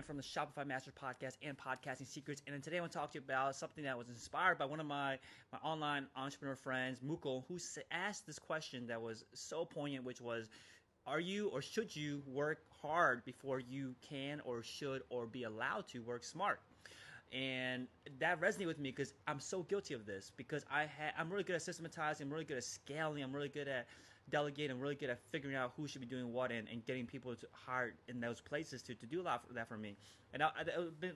from the Shopify Masters podcast and podcasting secrets. And today I want to talk to you about something that was inspired by one of my online entrepreneur friends, Mukul, who asked this question that was so poignant, which was, are you or should you work hard before you can or should or be allowed to work smart? And that resonated with me because I'm so guilty of this, because I'm really good at systematizing, I'm really good at scaling, I'm really good at delegating, I'm really good at figuring out who should be doing what, and getting people to hire in those places to do a lot of that for me. And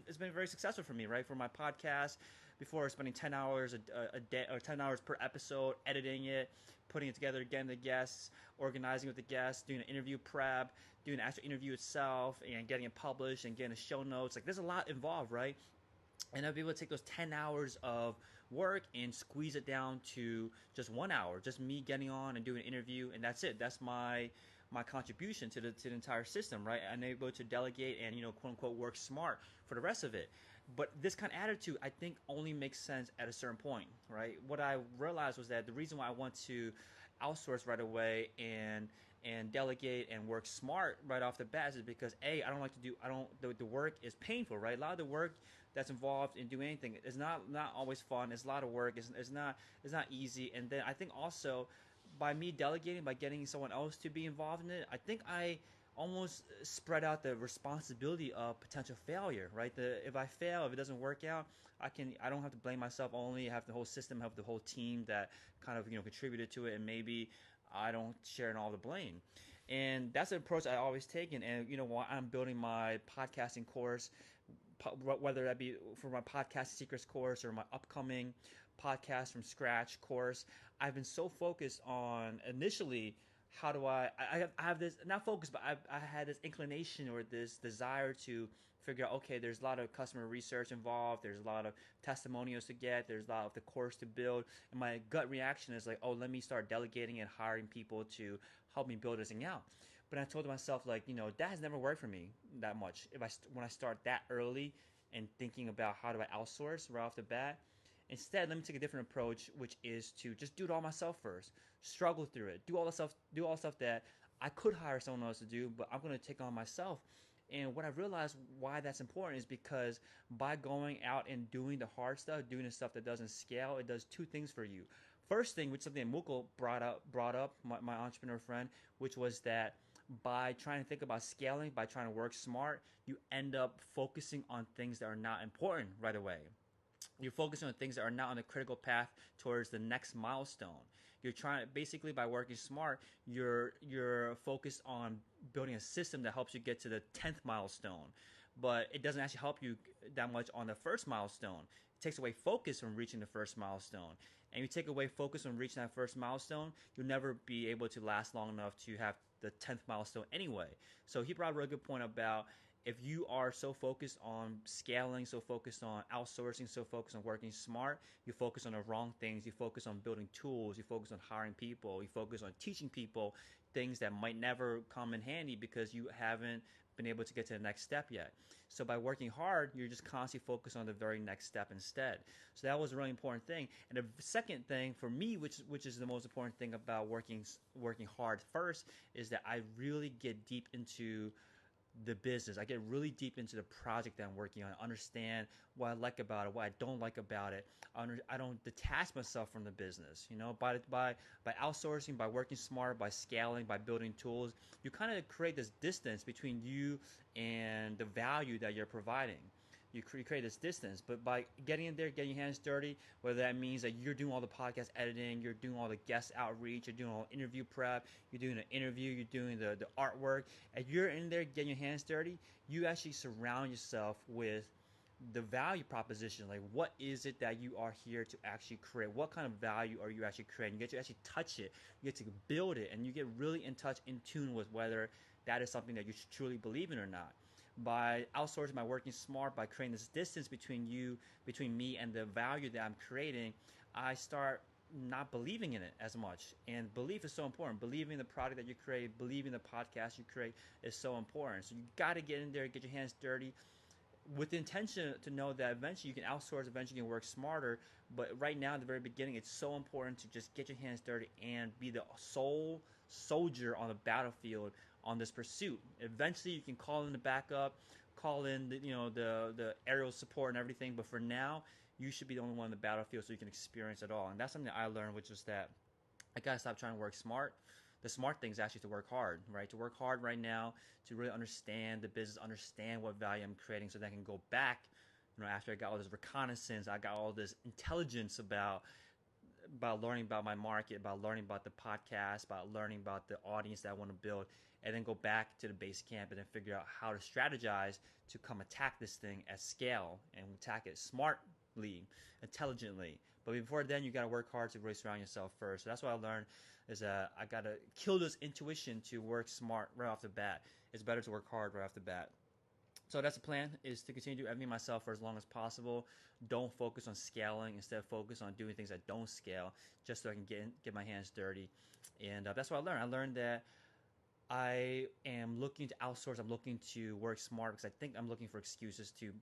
it's been very successful for me, right? For my podcast, before spending 10 hours a day or 10 hours per episode, editing it, putting it together, getting the guests, organizing with the guests, doing an interview prep, doing the actual interview itself, and getting it published and getting the show notes. Like, there's a lot involved, right? And I'll be able to take those 10 hours of work and squeeze it down to just 1 hour, just me getting on and doing an interview, and that's it. That's my contribution to the entire system, right? I'm able to delegate and, quote unquote, work smart for the rest of it. But this kind of attitude, I think, only makes sense at a certain point, right? What I realized was that the reason why I want to outsource right away and delegate and work smart right off the bat is because I don't like to do the work is painful, right? A lot of the work that's involved in doing anything is not always fun. It's a lot of work. It's not easy. And then I think also by me delegating, by getting someone else to be involved in it, I think I almost spread out the responsibility of potential failure, right? If I fail, if it doesn't work out, I don't have to blame myself only. I have the whole system, I have the whole team that kind of contributed to it, and maybe I don't share in all the blame. And that's an approach I always take. And while I'm building my podcasting course, whether that be for my podcast secrets course or my upcoming podcast from scratch course, I've been so focused on initially, how do I have this, not focus, but I had this inclination or this desire to figure out, okay, there's a lot of customer research involved, there's a lot of testimonials to get, there's a lot of the course to build, and my gut reaction is like, oh, let me start delegating and hiring people to help me build this thing out. But I told myself, like, that has never worked for me that much. When I start that early and thinking about how do I outsource right off the bat, instead, let me take a different approach, which is to just do it all myself first. Struggle through it. Do all the stuff that I could hire someone else to do, but I'm going to take on myself. And what I realized why that's important is because by going out and doing the hard stuff, doing the stuff that doesn't scale, it does two things for you. First thing, which is something that Mukul brought up, my entrepreneur friend, which was that by trying to think about scaling, by trying to work smart, you end up focusing on things that are not important right away. You're focusing on things that are not on the critical path towards the next milestone. You're trying, basically, by working smart, you're focused on building a system that helps you get to the 10th milestone, but it doesn't actually help you that much on the first milestone. It takes away focus from reaching the first milestone. And you take away focus from reaching that first milestone, you'll never be able to last long enough to have the 10th milestone anyway. So he brought a really good point about, if you are so focused on scaling, so focused on outsourcing, so focused on working smart, you focus on the wrong things. You focus on building tools. You focus on hiring people. You focus on teaching people things that might never come in handy because you haven't been able to get to the next step yet. So by working hard, you're just constantly focused on the very next step instead. So that was a really important thing. And the second thing for me, which is the most important thing about working hard first, is that I really get deep into the business. I get really deep into the project that I'm working on. I understand what I like about it, what I don't like about it. I don't detach myself from the business. By outsourcing, by working smart, by scaling, by building tools, you kind of create this distance between you and the value that you're providing. You create this distance, but by getting in there, getting your hands dirty, whether that means that you're doing all the podcast editing, you're doing all the guest outreach, you're doing all the interview prep, you're doing the interview, you're doing the artwork, and you're in there getting your hands dirty, you actually surround yourself with the value proposition. Like, what is it that you are here to actually create? What kind of value are you actually creating? You get to actually touch it, you get to build it, and you get really in tune with whether that is something that you truly believe in or not. By outsourcing, by working smart, by creating this distance between me and the value that I'm creating, I start not believing in it as much. And belief is so important. Believing in the product that you create, believing the podcast you create is so important. So you got to get in there, get your hands dirty, with the intention to know that eventually you can outsource, eventually you can work smarter. But right now, at the very beginning, it's so important to just get your hands dirty and be the sole soldier on the battlefield on this pursuit. Eventually, you can call in the backup, call in the aerial support and everything. But for now, you should be the only one on the battlefield so you can experience it all. And that's something that I learned, which was that I gotta stop trying to work smart. The smart thing is actually to work hard, right? To work hard right now, to really understand the business, understand what value I'm creating, so that I can go back. After I got all this reconnaissance, I got all this intelligence about learning about my market, about learning about the podcast, about learning about the audience that I want to build, and then go back to the base camp and then figure out how to strategize to come attack this thing at scale and attack it smartly, intelligently. But before then, you got to work hard to really surround yourself first. So that's what I learned is that I got to kill this intuition to work smart right off the bat. It's better to work hard right off the bat. So that's the plan, is to continue to do everything myself for as long as possible. Don't focus on scaling. Instead, focus on doing things that don't scale, just so I can get my hands dirty. And that's what I learned. I learned that I am looking to outsource. I'm looking to work smart because I think I'm looking for excuses to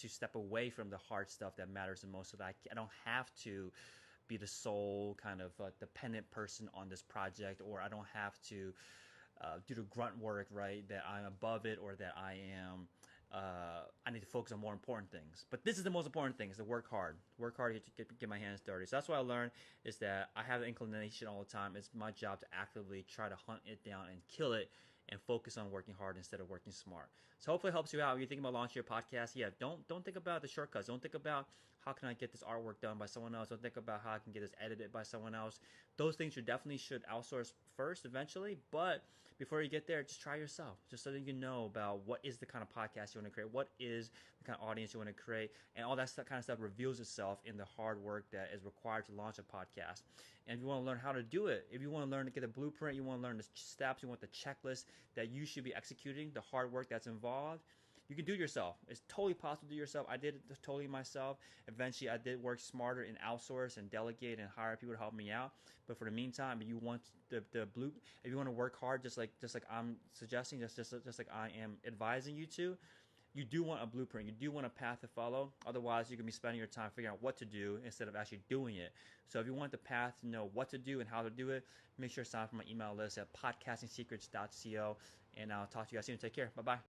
step away from the hard stuff that matters the most, so that I don't have to be the sole kind of dependent person on this project, or I don't have to do the grunt work, right? That I'm above it, or that I need to focus on more important things. But this is the most important thing: is to work hard to get my hands dirty. So that's what I learned, is that I have an inclination all the time. It's my job to actively try to hunt it down and kill it, and focus on working hard instead of working smart. So hopefully it helps you out. When you're thinking about launching your podcast, don't think about the shortcuts. Don't think about how can I get this artwork done by someone else. Don't think about how I can get this edited by someone else. Those things you definitely should outsource first eventually, but before you get there, just try yourself, just so that you know about what is the kind of podcast you want to create, what is the kind of audience you want to create, and all that kind of stuff reveals itself in the hard work that is required to launch a podcast. And if you want to learn how to do it, if you want to learn to get a blueprint, you want to learn the steps, you want the checklist that you should be executing, the hard work that's involved, you can do it yourself. It's totally possible to do it yourself. I did it totally myself. Eventually, I did work smarter and outsource and delegate and hire people to help me out. But for the meantime, if you want if you want to work hard, just like I'm suggesting, just like I am advising you to, you do want a blueprint. You do want a path to follow. Otherwise, you can be spending your time figuring out what to do instead of actually doing it. So if you want the path to know what to do and how to do it, make sure to sign up for my email list at podcastingsecrets.co. And I'll talk to you guys soon. Take care. Bye-bye.